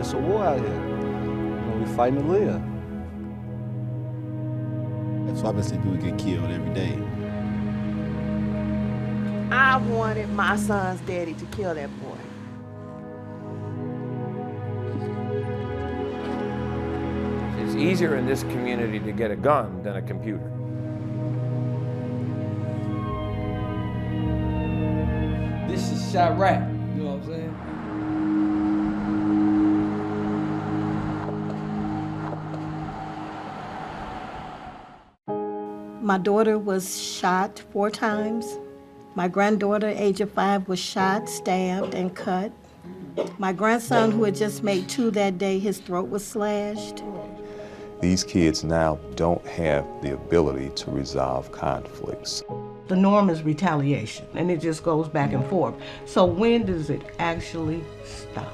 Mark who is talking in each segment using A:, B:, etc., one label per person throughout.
A: It's a war out here. We fighting to live.
B: So I've been seeing people get killed every day.
C: I wanted my son's daddy to kill that boy.
D: It's easier in this community to get a gun than a computer.
E: This is Chirac, you know what I'm saying?
F: My daughter was shot 4 times. My granddaughter, age of 5, was shot, stabbed, and cut. My grandson, who had just made 2 that day, his throat was slashed.
G: These kids now don't have the ability to resolve conflicts.
H: The norm is retaliation, and it just goes back and forth. So when does it actually stop?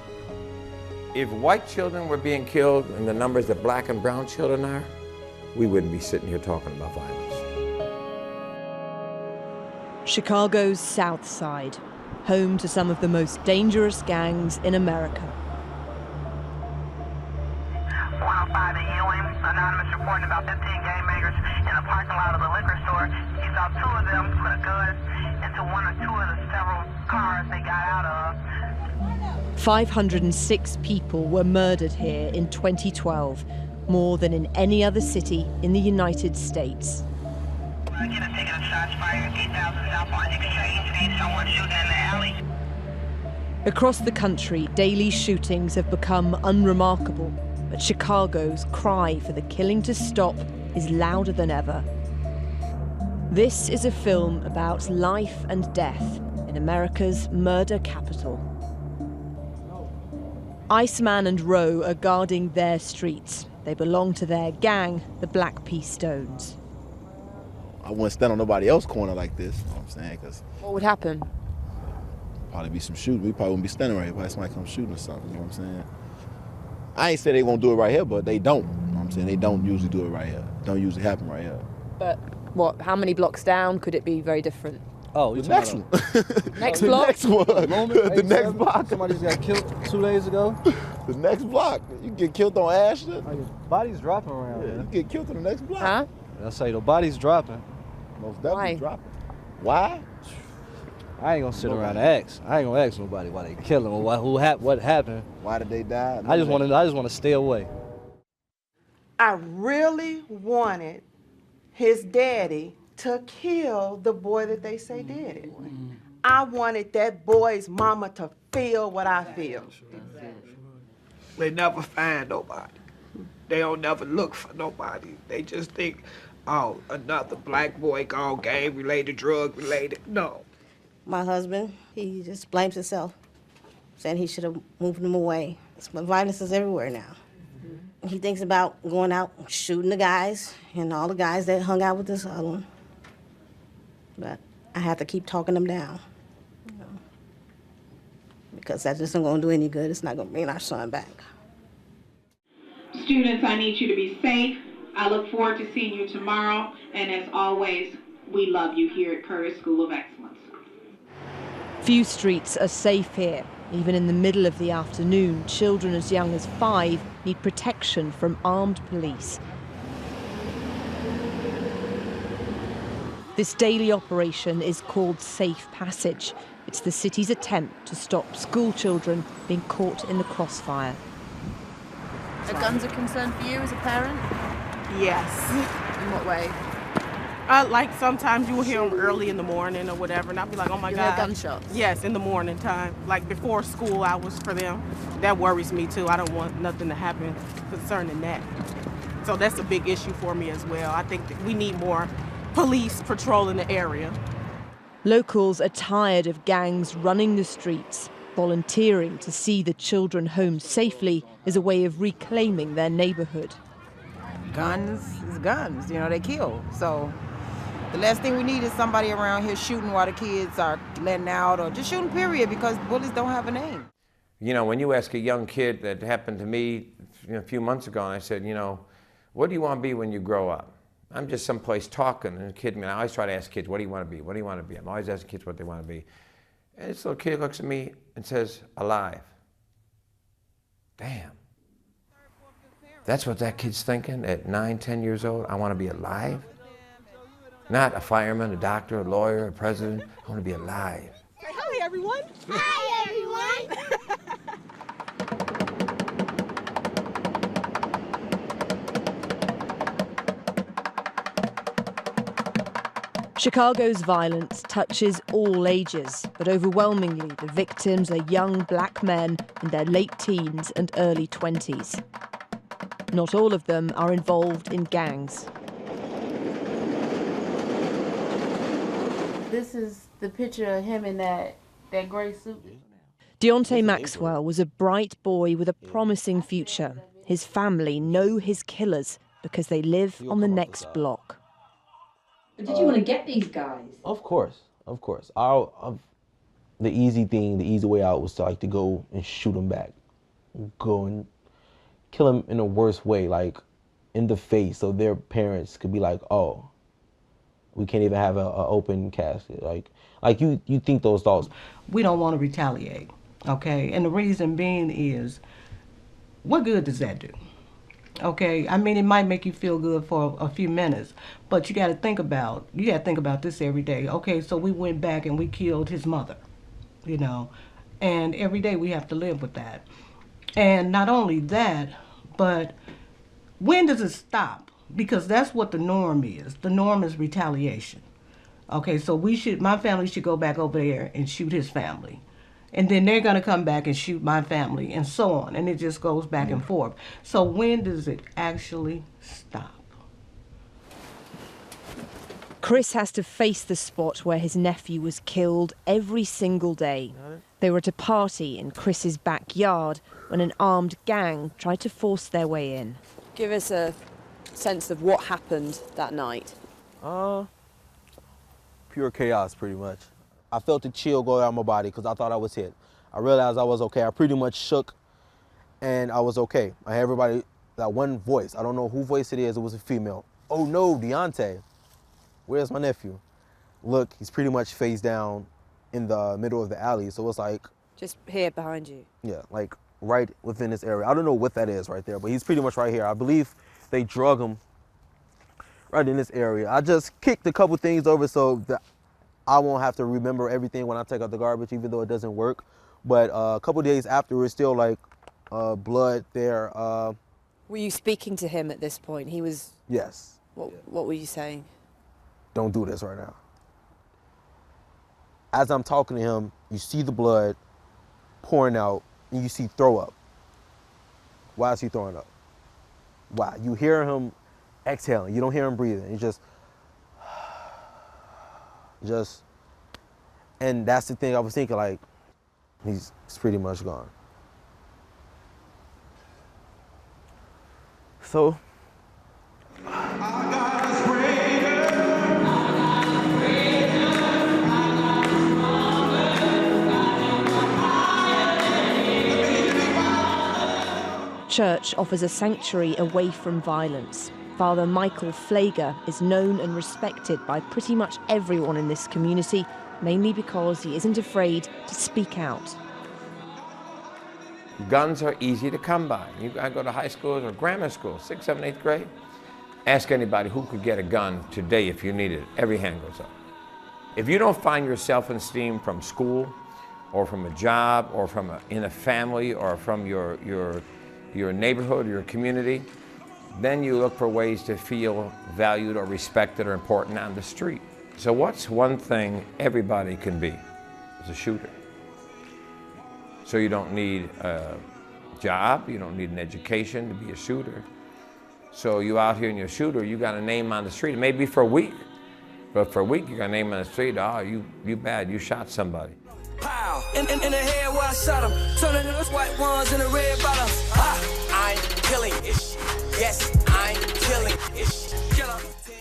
D: If white children were being killed in the numbers that black and brown children are, we wouldn't be sitting here talking about violence.
I: Chicago's South Side, home to some of the most dangerous gangs in America.
J: 105 in Ewing, anonymous reporting about 15 gangbangers in a parking lot of the liquor store. He saw 2 of them put a gun into 1 or 2 of the several cars they got out of.
I: 506 people were murdered here in 2012, more than in any other city in the United States.
J: Get a ticket of shots fired, 8,000 South on Exchange, ain't someone shooting in the alley.
I: Across the country, daily shootings have become unremarkable, but Chicago's cry for the killing to stop is louder than ever. This is a film about life and death in America's murder capital. Iceman and Rowe are guarding their streets. They belong to their gang, the Black Pea Stones.
B: I wouldn't stand on nobody else's corner like this, you know what I'm saying? Because
I: What would happen?
B: probably be some shooting. We probably wouldn't be standing right here. Probably somebody come shooting or something, you know what I'm saying? I ain't say they gonna do it right here, but they don't. You know what I'm saying? They don't usually do it right here. Don't usually happen right here.
I: But what, how many blocks down could it be very different?
A: Oh, you
B: The next one.
I: Next
B: The
I: block?
B: next one. The next block.
A: Somebody just got killed 2 days ago.
B: The next block. You get killed on Ashton.
A: Bodies dropping around,
B: Yeah, you
A: man.
B: get killed on the next block.
I: Huh?
A: I say the bodies dropping.
B: Most definitely
I: Why?
B: dropping. Why?
A: I ain't gonna sit around and ask. I ain't gonna ask nobody why they kill him or what happened.
B: Why did they die?
A: I just want to stay away.
C: I really wanted his daddy to kill the boy that they say did it. I wanted that boy's mama to feel what I feel.
K: They never find nobody. They don't never look for nobody. They just think, oh, another black boy gone gang-related, drug-related. No.
F: My husband, he just blames himself, saying he should have moved him away. But violence is everywhere now. He thinks about going out and shooting the guys and all the guys that hung out with this other one. But I have to keep talking them down, you know, because that isn't going to do any good. It's not going to bring our son back.
J: Students, I need you to be safe. I look forward to seeing you tomorrow. And as always, we love you here at Curtis School of Excellence.
I: Few streets are safe here. Even in the middle of the afternoon, children as young as 5 need protection from armed police. This daily operation is called Safe Passage. It's the city's attempt to stop school children being caught in the crossfire.
L: Are guns a concern for you as a parent?
C: Yes.
L: In what way?
C: Like sometimes you will hear them early in the morning or whatever, and I'll be like, oh my God.
L: Hear gunshots?
C: Yes, in the morning time, like before school hours for them. That worries me too. I don't want nothing to happen concerning that. So that's a big issue for me as well. I think that we need more police patrolling the area.
I: Locals are tired of gangs running the streets. Volunteering to see the children home safely is a way of reclaiming their neighborhood.
M: Guns is guns, you know, they kill. So the last thing we need is somebody around here shooting while the kids are letting out, or just shooting period, because bullets don't have a name.
D: You know, when you ask a young kid, that happened to me a few months ago, and I said, you know, what do you want to be when you grow up? I'm just someplace talking, and a kid, I always try to ask kids, what do you want to be? What do you want to be? I'm always asking kids what they want to be. And this little kid looks at me and says, alive. Damn. That's what that kid's thinking at 9, 10 years old. I want to be alive. Not a fireman, a doctor, a lawyer, a president. I want to be alive.
C: Say hi, everyone.
N: Hi, everyone.
I: Chicago's violence touches all ages, but overwhelmingly the victims are young black men in their late teens and early 20s. Not all of them are involved in gangs.
L: This is the picture of him in that gray suit.
I: Deontay Maxwell was a bright boy with a promising future. His family know his killers because they live on the next block.
O: But did you want to get these guys?
P: Of course, of course. The easy way out was to go and shoot them back. Go and kill them in a worse way, like in the face, so their parents could be like, oh, we can't even have an open casket. Like you think those thoughts.
H: We don't want to retaliate, okay? And the reason being is, what good does that do? Okay, I mean, it might make you feel good for a few minutes, but you got to think about this every day. Okay, so we went back and we killed his mother, you know, and every day we have to live with that. And not only that, but when does it stop? Because that's what the norm is. The norm is retaliation. Okay, so my family should go back over there and shoot his family. And then they're going to come back and shoot my family, and so on. And it just goes back and forth. So when does it actually stop?
I: Chris has to face the spot where his nephew was killed every single day. They were at a party in Chris's backyard when an armed gang tried to force their way in.
Q: Give us a sense of what happened that night.
P: Pure chaos, pretty much. I felt the chill go down my body because I thought I was hit. I realized I was okay. I pretty much shook, and I was okay. I had everybody, that one voice. I don't know who voice it is. It was a female. Oh no, Deontay. Where's my nephew? Look, he's pretty much face down in the middle of the alley. So it's like...
Q: Just here behind you?
P: Yeah, like right within this area. I don't know what that is right there, but he's pretty much right here. I believe they drug him right in this area. I just kicked a couple things over so that I won't have to remember everything when I take out the garbage, even though it doesn't work. But a couple days after, it's still like blood there.
Q: Were you speaking to him at this point? He was...
P: Yes.
Q: What were you saying?
P: Don't do this right now. As I'm talking to him, you see the blood pouring out, and you see throw up. Why is he throwing up? Why? You hear him exhaling. You don't hear him breathing. It's just, and that's the thing I was thinking, like, he's pretty much gone. So,
I: Church offers a sanctuary away from violence. Father Michael Flager is known and respected by pretty much everyone in this community, mainly because he isn't afraid to speak out.
D: Guns are easy to come by. I go to high schools or grammar school, 6th, 7th, 8th grade. Ask anybody who could get a gun today if you need it. Every hand goes up. If you don't find your self-esteem from school or from a job or from in a family or from your neighborhood or your community, then you look for ways to feel valued or respected or important on the street. So what's one thing everybody can be? Is a shooter. So you don't need a job, you don't need an education to be a shooter. So you out here and you're a shooter, you got a name on the street. It may be for a week, but for a week you got a name on the street. Oh, you bad, you shot somebody.
R: Pow, in the head where I shot him. Turning to those white ones in the red bottoms. I'm killing it. Yes, I'm killing it.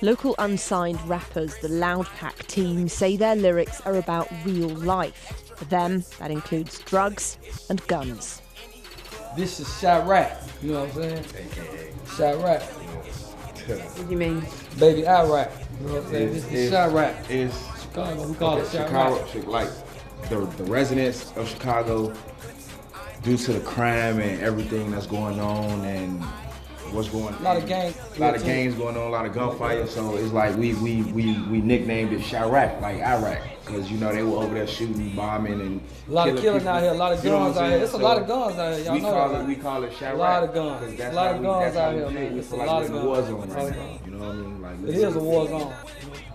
I: Local unsigned rappers, the Loud Pack team, say their lyrics are about real life. For them, that includes drugs and guns.
E: This is Chirac, you know what I'm saying? Chirac.
Q: What do you mean?
E: Baby Iraq, you know what I'm saying? This is Chirac.
S: It's
E: Chicago, we call it
S: Chicago,
E: Chirac.
S: like the residents of Chicago, due to the crime and everything that's going on and what's going on.
E: A lot of gangs.
S: A lot of gangs going on, a lot of gunfire. So it's like we nicknamed it Chirac, like Iraq, because you know they were over there shooting, bombing, and
E: a lot of killing
S: people.
E: out here, a lot of guns out here. It's a lot of guns out here. Y'all know that.
S: We call it Chirac.
E: A lot of guns. A lot of guns out here, man.
S: It's a lot of war zone right now. You know what I mean? Like
E: it is a war zone.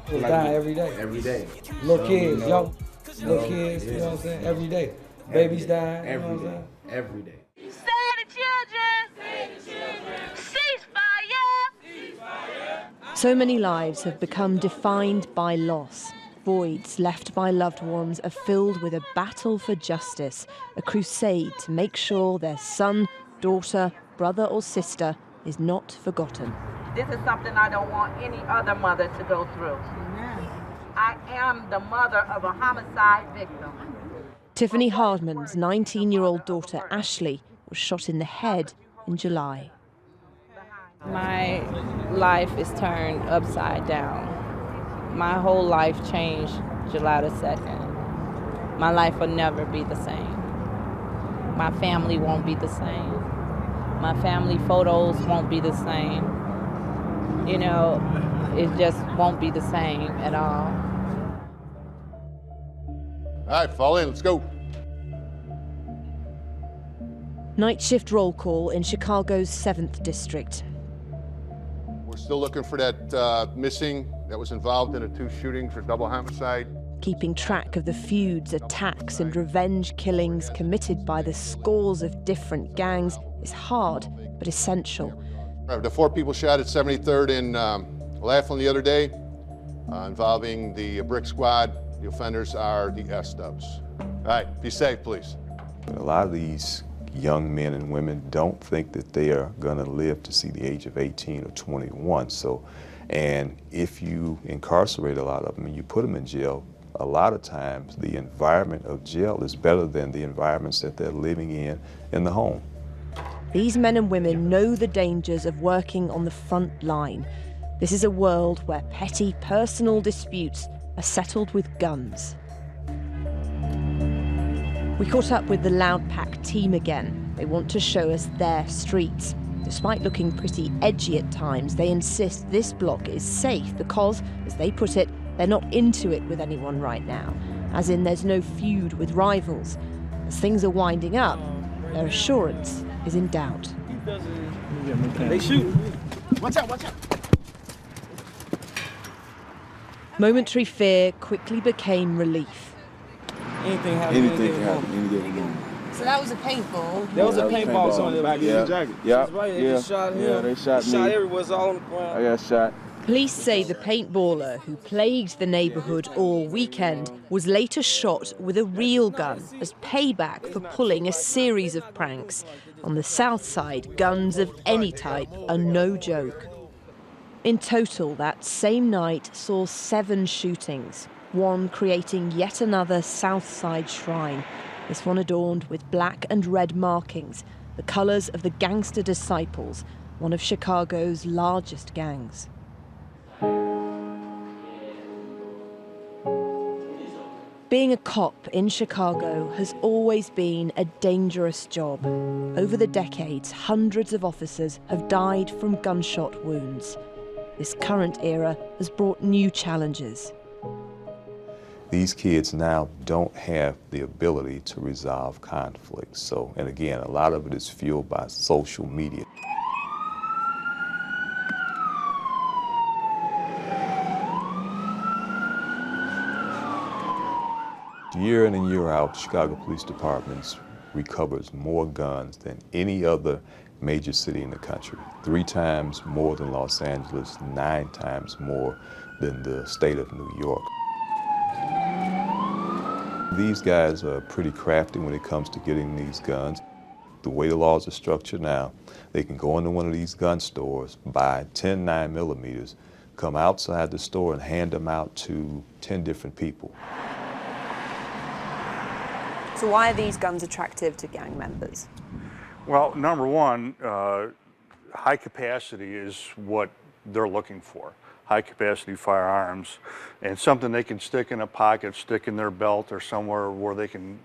E: It's dying every day.
S: Every day.
E: Little kids, young little kids. You know what I'm saying? Every day. Babies dying.
S: Every day. Every day.
I: So many lives have become defined by loss. Voids left by loved ones are filled with a battle for justice, a crusade to make sure their son, daughter, brother or sister is not forgotten.
T: This is something I don't want any other mother to go through. I am the mother of a homicide victim.
I: Tiffany Hardman's 19-year-old daughter Ashley was shot in the head in July.
U: My life is turned upside down. My whole life changed July the 2nd. My life will never be the same. My family won't be the same. My family photos won't be the same. You know, it just won't be the same at all.
V: All right, fall in, let's go.
I: Night shift roll call in Chicago's 7th district.
V: We're still looking for that missing that was involved in the 2 shootings for double homicide.
I: Keeping track of the feuds, attacks and revenge killings committed by the scores of different gangs is hard but essential.
V: The 4 people shot at 73rd in Laughlin the other day involving the Brick Squad. The offenders are the S-dubs. All right, be safe, please.
G: A lot of these young men and women don't think that they are going to live to see the age of 18 or 21. So, and if you incarcerate a lot of them and you put them in jail, a lot of times the environment of jail is better than the environments that they're living in the home.
I: These men and women know the dangers of working on the front line. This is a world where petty personal disputes are settled with guns. We caught up with the Loud Pack team again. They want to show us their streets. Despite looking pretty edgy at times, they insist this block is safe because, as they put it, they're not into it with anyone right now. As in, there's no feud with rivals. As things are winding up, their assurance is in doubt.
W: They shoot. Watch out, watch out.
I: Momentary fear quickly became relief.
W: Anything
B: can happen any given moment.
U: So that was a paintball?
W: There was a paintball on the back of your jacket.
B: Yeah,
W: right. They just shot him.
B: Yeah, they shot me.
W: Shot everywhere, it's all on the ground.
B: I got shot.
I: Police say the paintballer who plagued the neighbourhood all weekend was later shot with a real gun as payback for pulling a series of pranks. On the south side, guns of any type are no joke. In total, that same night saw 7 shootings, one creating yet another south side shrine, this one adorned with black and red markings, the colours of the Gangster Disciples, one of Chicago's largest gangs. Being a cop in Chicago has always been a dangerous job. Over the decades, hundreds of officers have died from gunshot wounds. This current era has brought new challenges.
G: These kids now don't have the ability to resolve conflicts. So, and again, a lot of it is fueled by social media. Year in and year out, Chicago Police Department recovers more guns than any other major city in the country. 3 times more than Los Angeles, 9 times more than the state of New York. These guys are pretty crafty when it comes to getting these guns. The way the laws are structured now, they can go into one of these gun stores, buy 10 9mm, come outside the store and hand them out to 10 different people.
Q: So why are these guns attractive to gang members?
X: Well, number one, high capacity is what they're looking for. High capacity firearms and something they can stick in a pocket, stick in their belt or somewhere where they can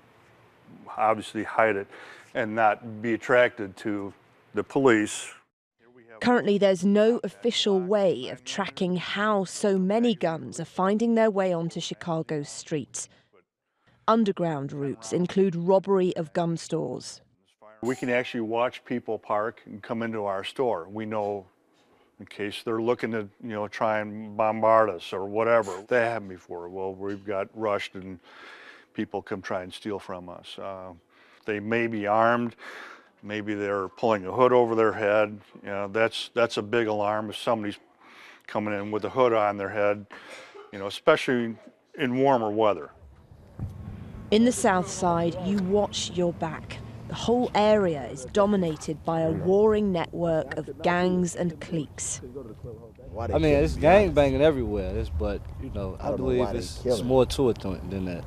X: obviously hide it and not be attracted to the police.
I: Currently, there's no official way of tracking how so many guns are finding their way onto Chicago's streets. Underground routes include robbery of gun stores.
X: We can actually watch people park and come into our store. We know in case they're looking to, try and bombard us or whatever. That happened before. Well, we've got rushed and people come try and steal from us. They may be armed. Maybe they're pulling a hood over their head. That's a big alarm if somebody's coming in with a hood on their head, especially in warmer weather.
I: In the South Side, you watch your back. The whole area is dominated by a warring network of gangs and cliques.
E: I mean, it's gang banging everywhere, but, I believe it's more to it than that.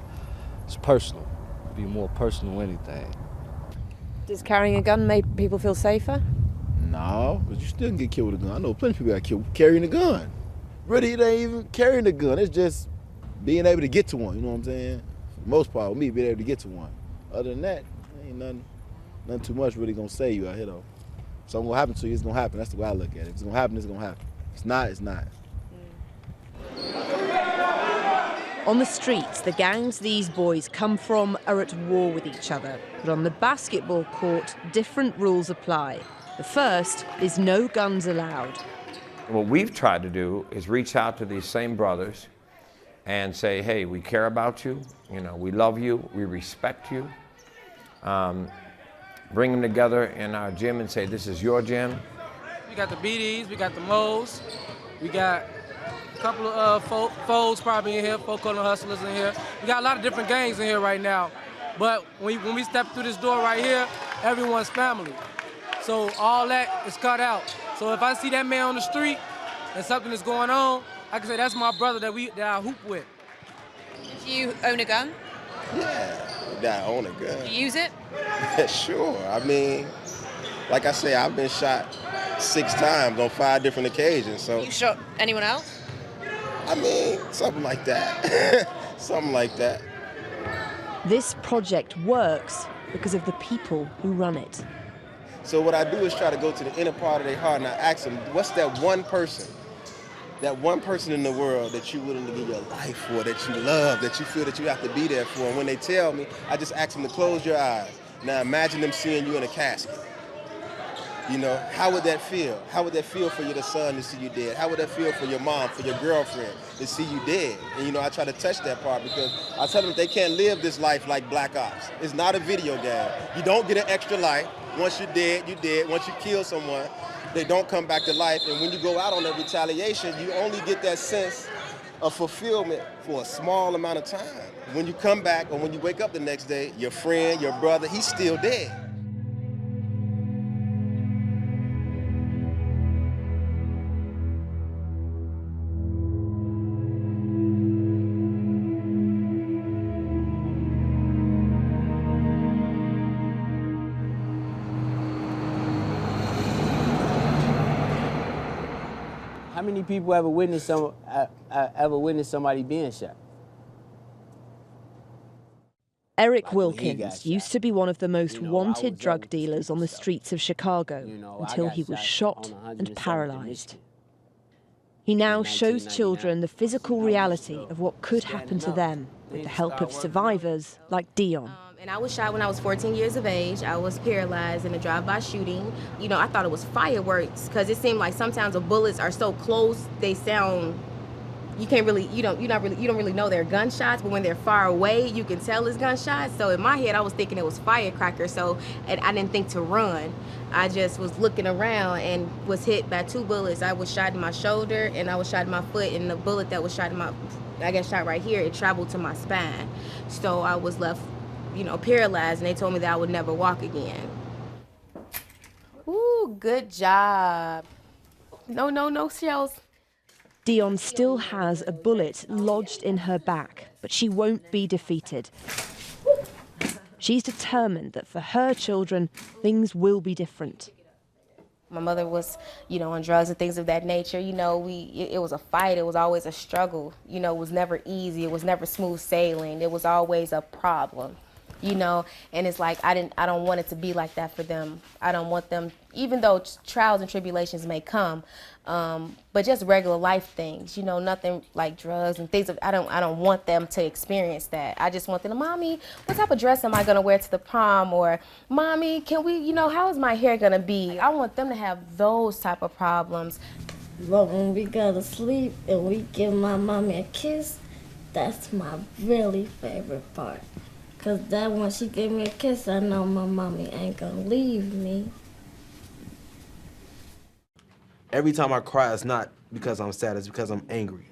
E: It's personal. It'd be more personal than anything.
Q: Does carrying a gun make people feel safer?
B: No, but you still can get killed with a gun. I know plenty of people got killed carrying a gun. Really, it ain't even carrying a gun. It's just being able to get to one, you know what I'm saying? For the most part, with me, being able to get to one. Other than that, ain't nothing too much really gonna save you out here, though. If something gonna happen to you, it's gonna happen. That's the way I look at it. If it's gonna happen, it's gonna happen. If it's not, it's not.
I: On the streets, the gangs these boys come from are at war with each other. But on the basketball court, different rules apply. The first is no guns allowed.
D: What we've tried to do is reach out to these same brothers and say, hey, we care about you, we love you, we respect you. Bring them together in our gym and say, this is your gym.
A: We got the BDs, we got the Mo's, we got a couple of Foes probably in here, Folk Corner Hustlers in here. We got a lot of different gangs in here right now. But when we step through this door right here, everyone's family. So all that is cut out. So if I see that man on the street and something is going on, I can say that's my brother that I hoop with.
Q: Do you own a gun?
F: Yeah, I own a gun.
Q: Do you use it?
F: Sure. I mean, like I say, I've been shot 6 times on 5 different occasions. So.
Q: You shot anyone else?
F: I mean, something like that. Something like that.
I: This project works because of the people who run it.
F: So what I do is try to go to the inner part of their heart and I ask them, what's that one person in the world that you're willing to give your life for, that you love, that you feel that you have to be there for? And when they tell me, I just ask them to close your eyes. Now imagine them seeing you in a casket. How would that feel? How would that feel for your son to see you dead? How would that feel for your mom, for your girlfriend to see you dead? And I try to touch that part because I tell them they can't live this life like Black Ops. It's not a video game. You don't get an extra life. Once you're dead, you're dead. Once you kill someone, they don't come back to life. And when you go out on that retaliation, you only get that sense of fulfillment for a small amount of time. When you come back or when you wake up the next day, your friend, your brother, he's still dead.
J: How many people ever witnessed somebody being shot?
I: Eric Wilkins used to be one of the most wanted drug dealers on the streets of Chicago until he was shot and paralyzed. He now shows children the physical reality of what could happen to them with the help of survivors like Dion.
K: And I was shot when I was 14 years of age. I was paralyzed in a drive-by shooting. I thought it was fireworks because it seemed like sometimes the bullets are so close, they sound, you don't really know they're gunshots, but when they're far away, you can tell it's gunshots. So in my head, I was thinking it was firecrackers, and I didn't think to run. I just was looking around and was hit by 2 bullets. I was shot in my shoulder and I was shot in my foot, and the bullet that was shot in I got shot right here, it traveled to my spine. So I was left paralyzed, and they told me that I would never walk again. Ooh, good job. No shells.
I: Dion still has a bullet lodged in her back, but she won't be defeated. She's determined that for her children, things will be different.
K: My mother was, on drugs and things of that nature. It was a fight. It was always a struggle. It was never easy. It was never smooth sailing. It was always a problem. you know, and it's like I don't want it to be like that for them. I don't want them, even though trials and tribulations may come, but just regular life things, you know, nothing like drugs and things. I don't want them to experience that. I just want them to, Mommy, what type of dress am I gonna wear to the prom? Or Mommy, can we, you know, how is my hair gonna be? I want them to have those type of problems.
C: But when we go to sleep and we give my mommy a kiss, that's my really favorite part. Cause that when she gave me a kiss, I know my mommy ain't gonna leave me.
P: Every time I cry, it's not because I'm sad, it's because I'm angry.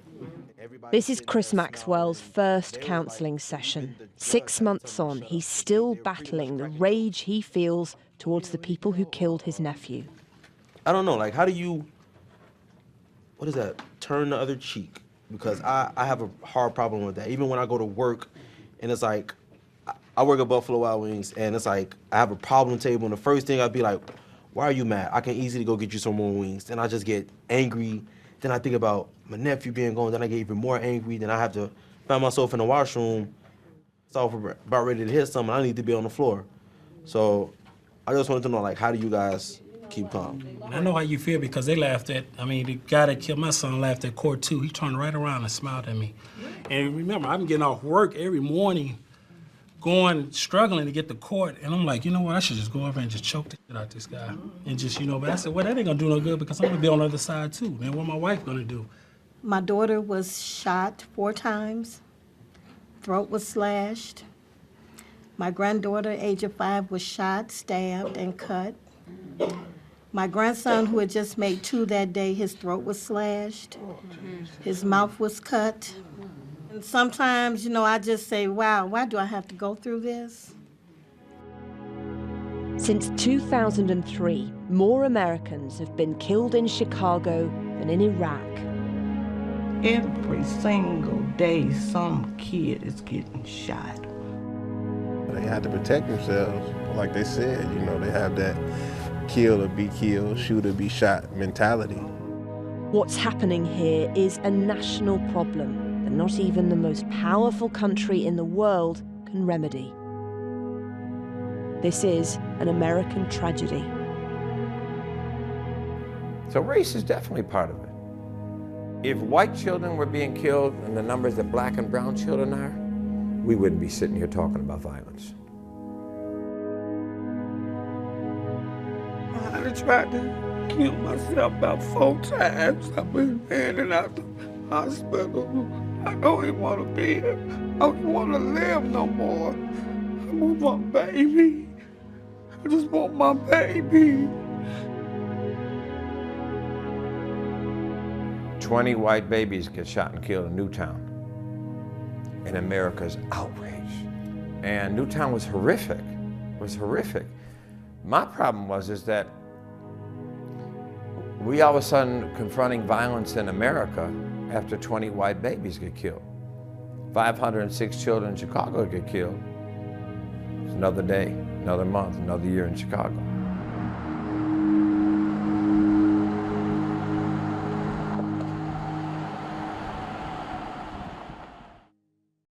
I: This is Chris Maxwell's first counselling session. 6 months on, he's still battling the rage he feels towards the people who killed his nephew.
P: I don't know, like, how do you, what is that, turn the other cheek? Because I have a hard problem with that. Even when I go to work, and it's like, I work at Buffalo Wild Wings, and it's like, I have a problem table, and the first thing I'd be like, why are you mad? I can easily go get you some more wings. Then I just get angry. Then I think about my nephew being gone. Then I get even more angry. Then I have to find myself in the washroom. It's all about ready to hit something. I need to be on the floor. So I just wanted to know, like, how do you guys keep calm?
W: I know how you feel because they laughed at, the guy that killed my son laughed at court too. He turned right around and smiled at me. And remember, I'm getting off work every morning, struggling to get to court, and I'm like, you know what, I should just go over and just choke the shit out this guy. And just, but I said, well, that ain't gonna do no good because I'm gonna be on the other side too. Man, what my wife gonna do?
L: My daughter was shot 4 times, throat was slashed. My granddaughter, age of 5, was shot, stabbed, and cut. My grandson, who had just made 2 that day, his throat was slashed, his mouth was cut. And sometimes, I just say, wow, why do I have to go through this?
I: Since 2003, more Americans have been killed in Chicago than in Iraq.
H: Every single day, some kid is getting shot.
F: They have to protect themselves. Like they said, they have that kill or be killed, shoot or be shot mentality.
I: What's happening here is a national problem that not even the most powerful country in the world can remedy. This is an American tragedy.
D: So race is definitely part of it. If white children were being killed in the numbers that black and brown children are, we wouldn't be sitting here talking about violence.
M: I tried to kill myself about 4 times. I've been in and out the hospital. I don't even want to be here. I don't want to live no more. I want my baby. I just want my baby.
D: 20 white babies get shot and killed in Newtown. And America's outraged. And Newtown was horrific. It was horrific. My problem is that we all of a sudden confronting violence in America after 20 white babies get killed. 506 children in Chicago get killed. It's another day, another month, another year in Chicago.